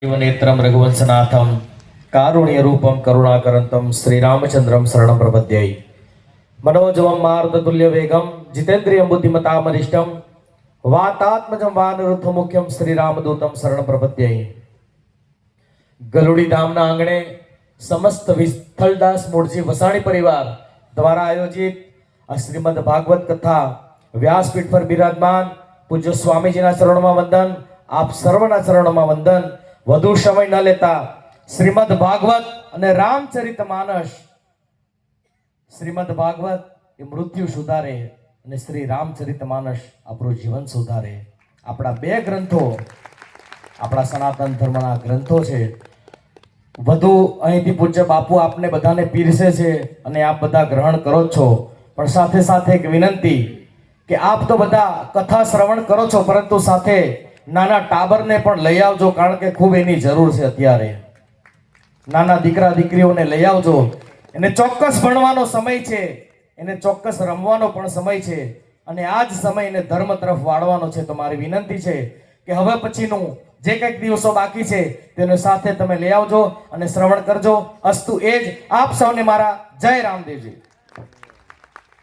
नेत्रम रघुवंशनाथम कारुण्यरूपम करुणाकरंतम श्रीरामचंद्रम शरणं प्रपद्ये। मनोजवं मारुततुल्य वेगम जितेन्द्रियं बुद्धिमतां वरिष्ठं वातात्मजं वानरुद्धमुख्यं श्रीरामदूतं शरणं प्रपद्ये। गलुड़ी धामना आंगणे समस्त विठ्ठलदास मूळजी वसाणी परिवार द्वारा आयोजित श्रीमद भागवत कथा व्यासपीठ पर विराजमान पूज्य स्वामीजीना चरणों वंदन। आप सर्वना चरणों वंदन। વધુ સમય ન લેતા શ્રીમદ ભાગવત અને રામચરિતમાનસ, શ્રીમદ ભાગવત એ મૃત્યુ સુધારે અને શ્રી રામચરિતમાનસ આપણું જીવન સુધારે। આપણા બે ગ્રંથો આપણા સનાતન ધર્મના ગ્રંથો છે। વધુ અહીંથી પૂજ્ય બાપુ આપને બધાને પીરસે છે અને આપ બધા ગ્રહણ કરો છો, પણ સાથે સાથે એક વિનંતી કે આપ તો બધા કથા શ્રવણ કરો છો, પરંતુ સાથે નાના ટાબરને પણ લઈ આવજો, કારણ કે ખૂબ એની જરૂર છે। અત્યારે નાના દીકરા દીકરીઓને લઈ આવજો, એને ચોક્કસ ભણવાનો સમય છે, એને ચોક્કસ રમવાનો પણ સમય છે અને આ જ સમય એને ધર્મ તરફ વાળવાનો છે। તો મારી વિનંતી છે કે હવે પછીનું જે કંઈક દિવસો બાકી છે તેને સાથે તમે લઈ આવજો અને શ્રવણ કરજો। અસ્તુ એ જ આપ સૌને મારા જય રામદેવજી।